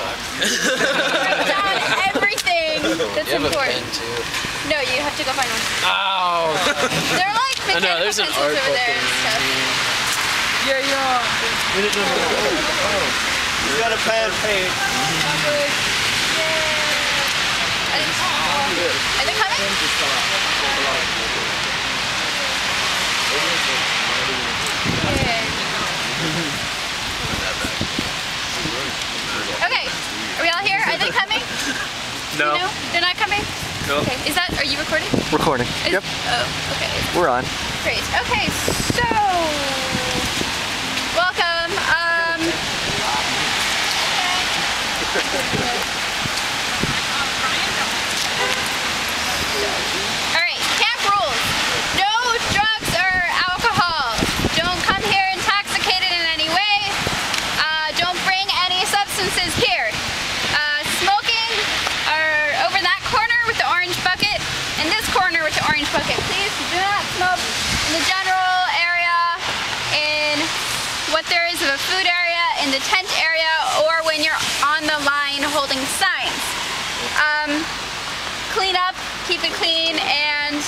Write down everything that's you have important. a pen too. No, you have to go find one. Ow! They're like mechanical there's an pencils art over book there in and stuff. Minute number 4. You got a pen page. Are they coming? Okay, are we all here? Are they coming? No. No? They're not coming? No. Okay, are you recording? Recording. Yep. Oh, okay. We're on. Great. Okay, so welcome. All right, camp rules. No drugs or alcohol. Don't come here intoxicated in any way. Don't bring any substances here. Smoking are over that corner with the orange bucket, and this corner with the orange bucket. Please do not smoke in the general area, in what there is of a food area, in the tent area, or when you're on the line holding signs. Clean up, keep it clean, and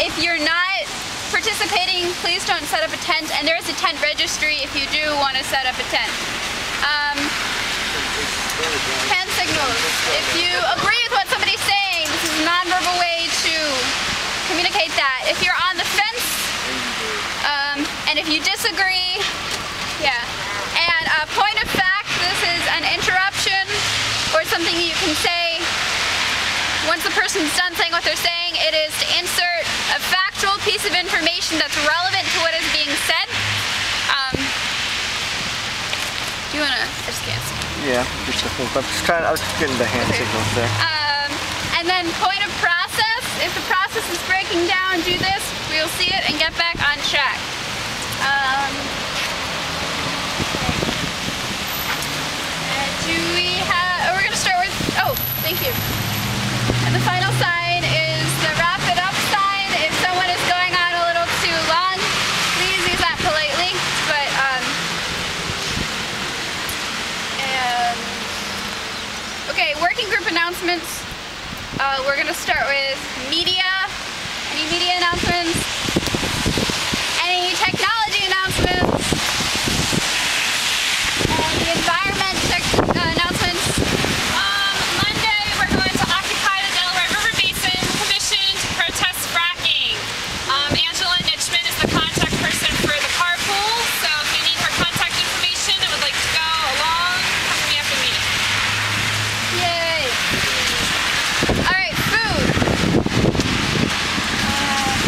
if you're not participating, please don't set up a tent, and there is a tent registry if you do want to set up a tent. Hand signals. If you agree with what somebody's saying, this is a nonverbal way to communicate that. If you're on the fence, and if you disagree, yeah. And point of fact, this is an interruption or something you can say. Once the person's done saying what they're saying, it is to insert a factual piece of information that's relevant to what is being said. Do you wanna? I just can't see. Yeah, I was getting the hand signals there. And then point of process. If the process is breaking down, do this. We'll see it and get back on track. We're gonna start with. Oh, thank you. And the final sign is the wrap it up sign. If someone is going on a little too long, please use that politely. But okay, working group announcements. We're gonna start with media. Any media announcements? Any technology announcements? The environment announcements. Monday we're going to occupy the Delaware River Basin Commission to protest fracking. Angela Nitchman is the contact person for the carpool, so if you need her contact information and would like to go along, come to me after the meeting. Yay! Alright, food.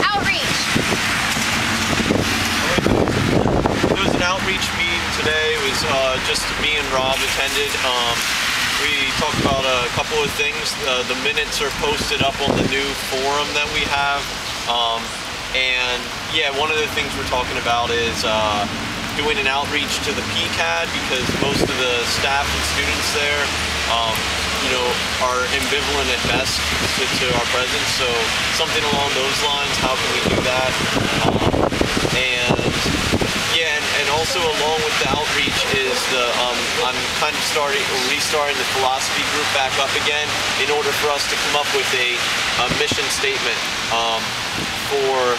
Outreach. There was an outreach meeting today. It was just me and Rob attended. We talked about a couple of things. The minutes are posted up on the new forum that we have. And yeah, one of the things we're talking about is doing an outreach to the PCAD, because most of the staff and students there are ambivalent at best to our presence. So something along those lines, how can we do that? And also along with the outreach is I'm kind of restarting the philosophy group back up again in order for us to come up with a mission statement for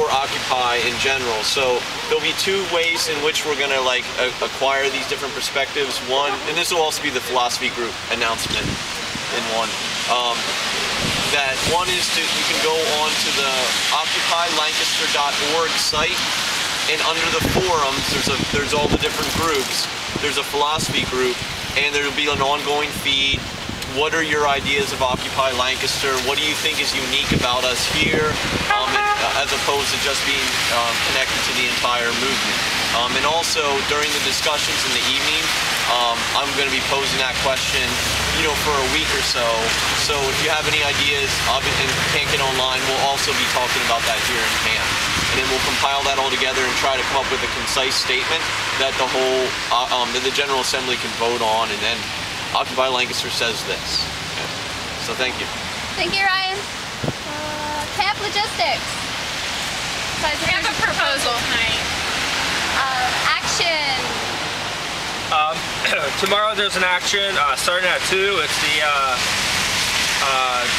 Occupy in general. So there'll be two ways in which we're gonna acquire these different perspectives. One, and this will also be the philosophy group announcement in one. That one is you can go on to the occupylancaster.org site, and under the forums there's all the different groups. There's a philosophy group, and there'll be an ongoing feed. What are your ideas of Occupy Lancaster? What do you think is unique about us here, as opposed to just being connected to the entire movement? And also during the discussions in the evening, I'm going to be posing that question, for a week or so. So if you have any ideas and can't get online, we'll also be talking about that here in camp. And then we'll compile that all together and try to come up with a concise statement that that the General Assembly can vote on, and then Occupy Lancaster says this. Okay. So thank you. Thank you, Ryan. Camp logistics. We have a proposal tonight. Action. Tomorrow there's an action starting at 2. It's the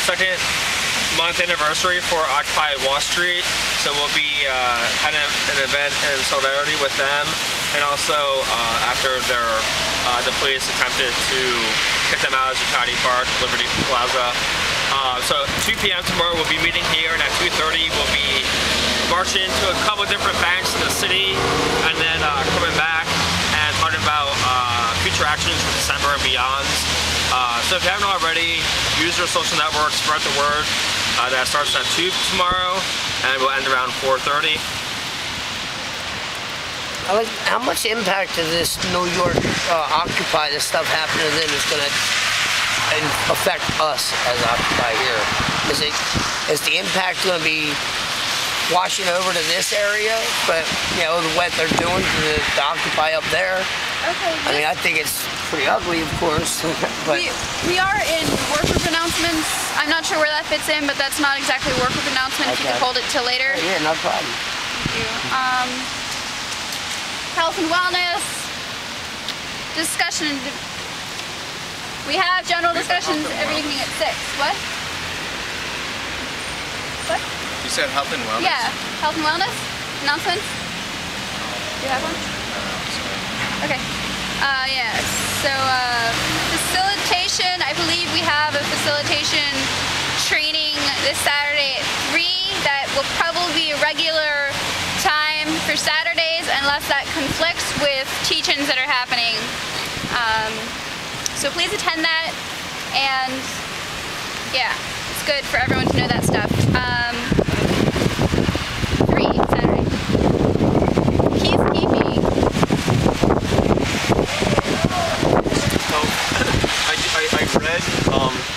second month anniversary for Occupy Wall Street. So we'll be having an event in solidarity with them. And also after the police attempted to kick them out of Zuccotti Park, Liberty Plaza. So 2 p.m. tomorrow we'll be meeting here, and at 2:30 we'll be marching to a couple different banks in the city, and then coming back and talking about future actions for December and beyond. So if you haven't already, use your social networks, spread the word. That starts at 2 tomorrow, and will end around 4:30. How much impact of this New York Occupy, this stuff happening to them, is going to affect us as Occupy here? Is the impact going to be washing over to this area, but you know what they're doing to the Occupy up there? Okay. I mean, I think it's pretty ugly, of course. But we are in work group announcements. I'm not sure where that fits in, but that's not exactly a work group announcement. If you could hold it till later. Yeah, no problem. Thank you. Health and wellness discussion. We have general discussions every evening at 6. What? What? You said health and wellness? Yeah, health and wellness announcements. Do you have one? Okay. Yeah. So facilitation. I believe we have a facilitation training this Saturday at 3. That will probably be a regular time for Saturdays, unless that conflicts with teach-ins that are happening. So please attend that, and yeah, it's good for everyone to know that stuff. 3 Saturday. Peacekeeping.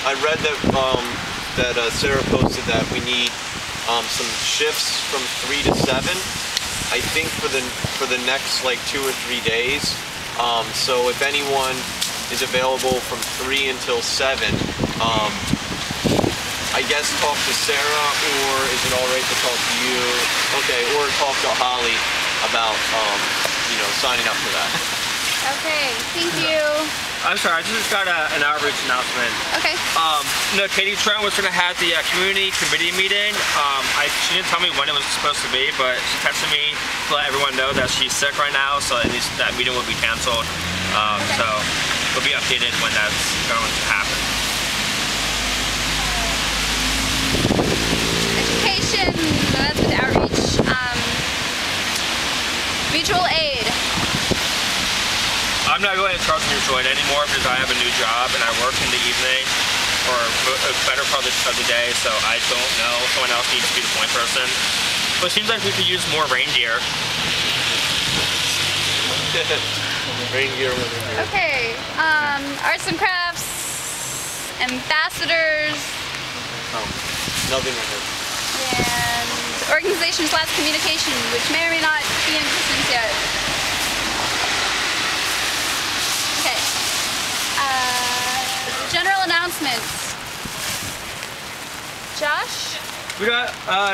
I read that Sarah posted that we need some shifts from 3 to 7. I think for the next like 2 or 3 days. So if anyone is available from 3 until 7, I guess talk to Sarah, or is it all right to talk to you? Okay, or talk to Holly about signing up for that. Okay, thank you. I'm sorry, I just got an outreach announcement. Okay. Katie Trent was going to have the community committee meeting. She didn't tell me when it was supposed to be, but she texted me to let everyone know that she's sick right now, so at least that meeting will be canceled. So we'll be updated when that's going to happen. Education, that's with outreach. Mutual aid. I'm not going to trust Mutual Aid anymore because I have a new job and I work in the evening or a better part of the day, so I don't know. Someone else needs to be the point person. But it seems like we could use more reindeer. Reindeer over here. Okay, arts and crafts, ambassadors, Nothing on her. and organizations last communication, which may or may not be in existence yet. Okay. General announcements. Josh? We got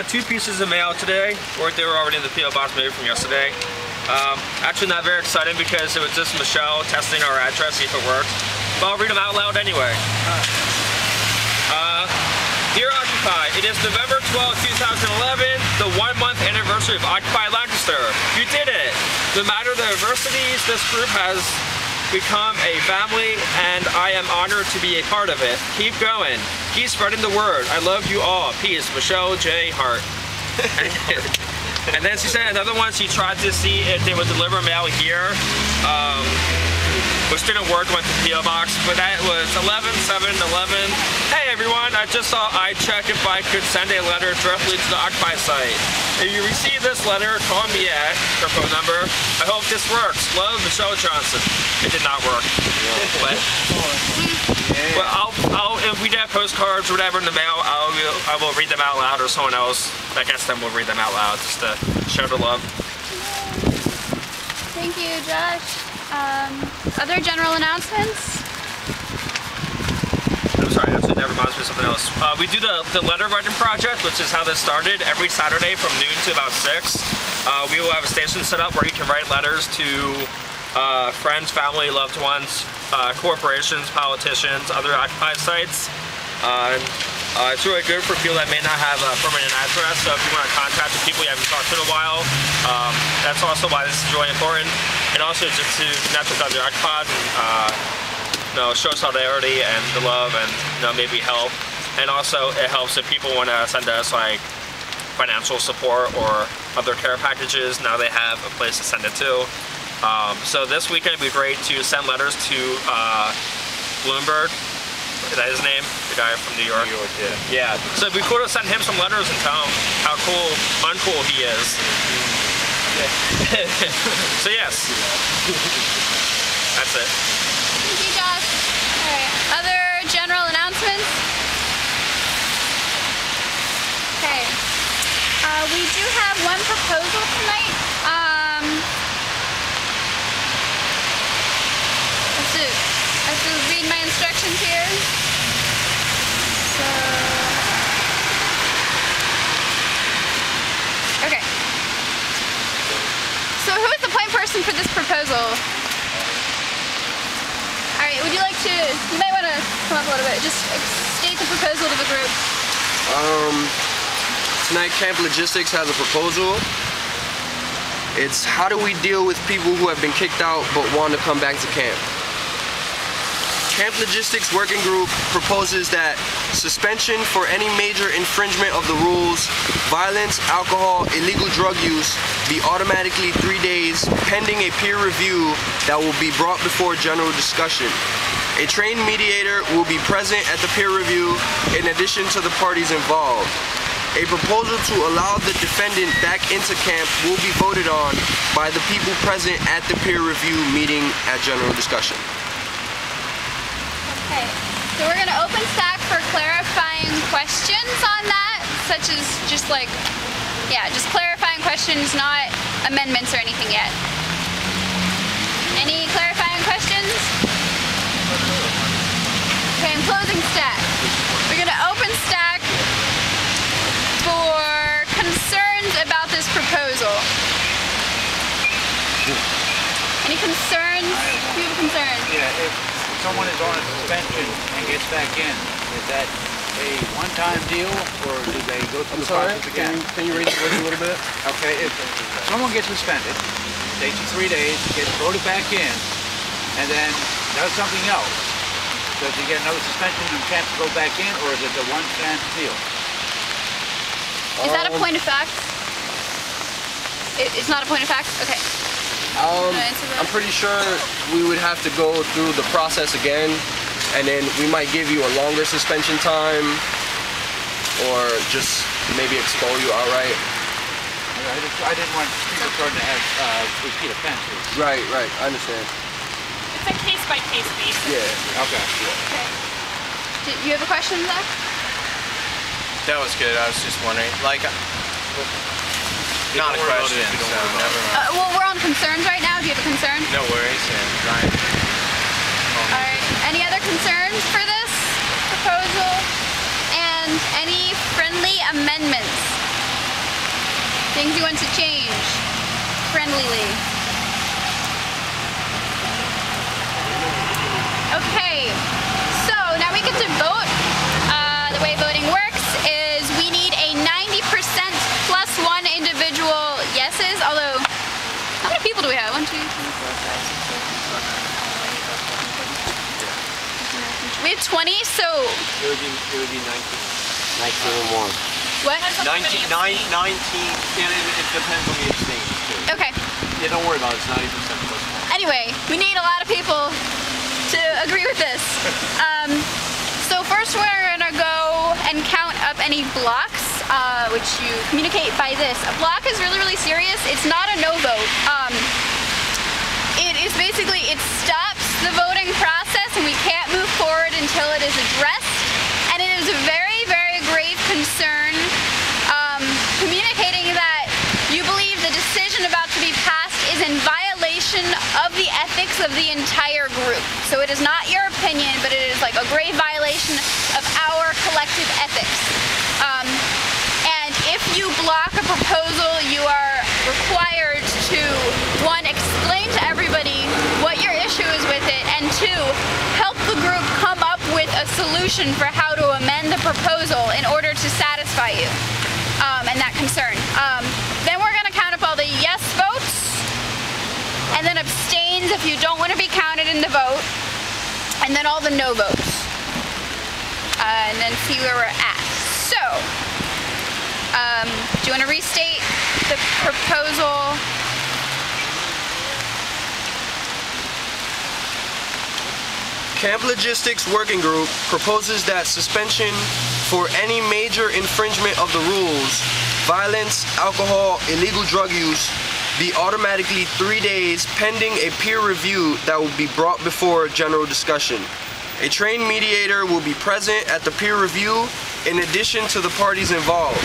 2 pieces of mail today, or they were already in the P.O. box maybe from yesterday. Actually not very exciting because it was just Michelle testing our address, see if it worked. But I'll read them out loud anyway. Dear Occupy, it is November 12, 2011, the 1-month anniversary of Occupy Lancaster. You did it! No matter the adversities, this group has become a family, and I am honored to be a part of it. Keep going. Keep spreading the word. I love you all. Peace. Michelle J. Hart. And then she said another one, she tried to see if they would deliver mail here, which didn't work, went to P.O. Box, but that was 11/7/11. Hey everyone, I just saw I check if I could send a letter directly to the Occupy site. If you receive this letter, call me at her phone number. I hope this works. Love, Michelle Johnson. It did not work. But I'll if we get postcards or whatever in the mail, I will read them out loud, or someone else that gets them will read them out loud just to show the love. Thank you, Josh. Other general announcements? I'm sorry, actually that reminds me of something else. We do the letter writing project, which is how this started, every Saturday from noon to about 6. We will have a station set up where you can write letters to friends, family, loved ones, corporations, politicians, other occupied sites. It's really good for people that may not have a permanent address, so if you want to contact the people you haven't talked to in a while, that's also why this is really important. And also just to connect with other occupied and show solidarity and the love and maybe help. And also it helps if people want to send us like financial support or other care packages. Now they have a place to send it to. So this weekend it'd be great to send letters to Bloomberg. Is that his name? The guy from New York? Yeah. So it'd be cool to send him some letters and tell him how cool, uncool he is. So yes. That's it. Thank you, Josh. Alright. Other general announcements? Okay. We do have one proposal tonight. I have to read my instructions here. Okay. So who is the point person for this proposal? Alright, would you like to, you might want to come up a little bit, just state the proposal to the group. Tonight Camp Logistics has a proposal. It's how do we deal with people who have been kicked out but want to come back to camp. Camp Logistics Working Group proposes that suspension for any major infringement of the rules, violence, alcohol, illegal drug use be automatically 3 days pending a peer review that will be brought before general discussion. A trained mediator will be present at the peer review in addition to the parties involved. A proposal to allow the defendant back into camp will be voted on by the people present at the peer review meeting at general discussion. Okay, so we're going to open stack for clarifying questions on that, such as just like, just clarifying questions, not amendments or anything yet. Any clarifying questions? Okay, I'm closing stack. We're going to open stack for concerns about this proposal. Any concerns? Do you have a concern? Yeah, if someone is on a suspension and gets back in, is that a one-time deal, or do they go through the process again? Can you raise the voice a little bit? Okay, if someone gets suspended, takes you 3 days, gets voted back in, and then does something else, does he get another suspension and chance to go back in, or is it a one-chance deal? Is that a point of fact? It's not a point of fact? Okay. I'm pretty sure we would have to go through the process again, and then we might give you a longer suspension time, or just maybe expel you outright. I didn't want people starting to have repeat offenses. Right, I understand. It's a case-by-case basis. Yeah. Okay. Did you have a question, Zach? That was good. I was just wondering, like, not a question, so never mind. Well, we're on concerns right now. Do you have a concern? No worries, and Ryan. Alright, any other concerns for this proposal? And any friendly amendments? Things you want to change friendlily? Okay, so now we get to vote. The way voting works is we need a 90% plus one individual yeses, although, how many people do we have? 1, 2, 3, 4, 5, 6, 7, 8. We have 20, so... It would be 19. 19 or more. What? 19, it depends on the exchange too. Okay. Yeah, don't worry about it, it's 90% plus one. Anyway, we need a lot of people to agree with this. So first we're gonna go and count up any blocks, which you communicate by this. A block is really, really serious. It's not a no vote. It is basically, it stops the voting process and we can't move forward until it is addressed. And it is a very, very grave concern, communicating that you believe the decision about to be passed is in violation of the ethics of the entire group. So it is not your opinion, but it is like a grave violation of our collective ethics. And if you block a proposal, you are required to, one, explain to everybody solution for how to amend the proposal in order to satisfy you and that concern. Then we're going to count up all the yes votes and then abstains if you don't want to be counted in the vote, and then all the no votes, and then see where we're at. So, do you want to restate the proposal? Camp Logistics Working Group proposes that suspension for any major infringement of the rules, violence, alcohol, illegal drug use, be automatically 3 days pending a peer review that will be brought before general discussion. A trained mediator will be present at the peer review in addition to the parties involved.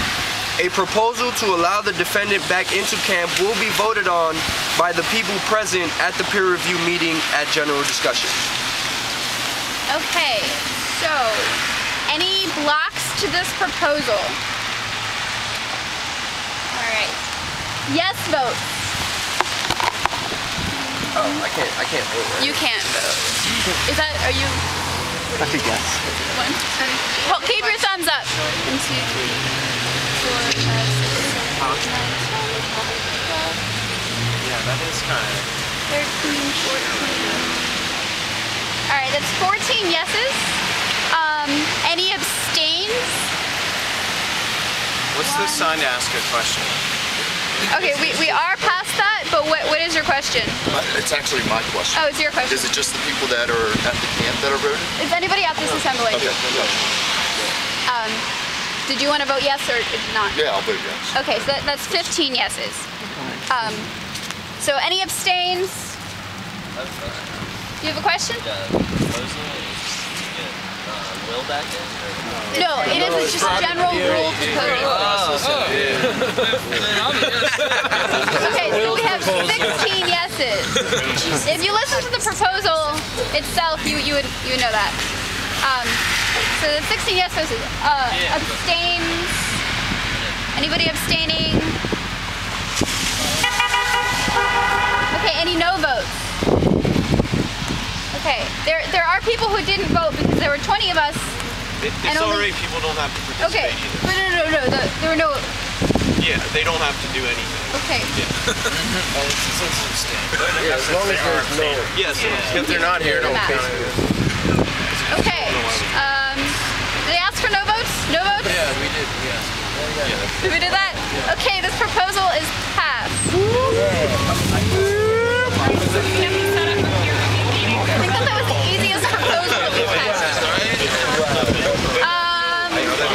A proposal to allow the defendant back into camp will be voted on by the people present at the peer review meeting at general discussion. Okay, so any blocks to this proposal? All right. Yes votes. Oh, I can't vote. Right? You can't vote. Is that, are you? I could guess. One, two. Well, keep your thumbs up. 1, 2, 3, 4, 5, 6, 7, 8, 9, 10, 11, 12. Yeah, that is kind of... 13, 14. All right, that's 14 yeses. Any abstains? What's the sign to ask a question? Okay, we are past that, but what is your question? It's actually my question. Oh, it's your question. Is it just the people that are at the camp that are voting? Is anybody at this assembly? Okay. Did you want to vote yes or not? Yeah, I'll vote yes. Okay, so that's 15 yeses. So any abstains? Do you have a question? Will back in? No, it is just general rule proposal. Okay, so we have 16 yeses. If you listen to the proposal itself, you would know that. So the 16 yes votes. Abstains? Anybody abstaining? Okay, any no votes? Okay, there are people who didn't vote because there were 20 of us. It's alright, people don't have to Okay, participate either. but no, there were no. Yeah, they don't have to do anything. Okay. As long as there's no... Yes, If they're not here, don't count it. Okay. Did they ask for no votes? No votes? Yeah, we did. We asked. Did we do that? Okay, this proposal is passed. I think that was the easiest proposal that we've had.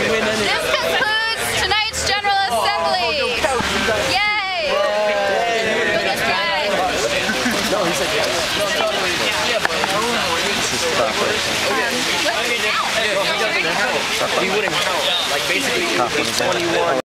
This concludes tonight's General Assembly. Yay! Look at that. He wouldn't count. Like basically, 21.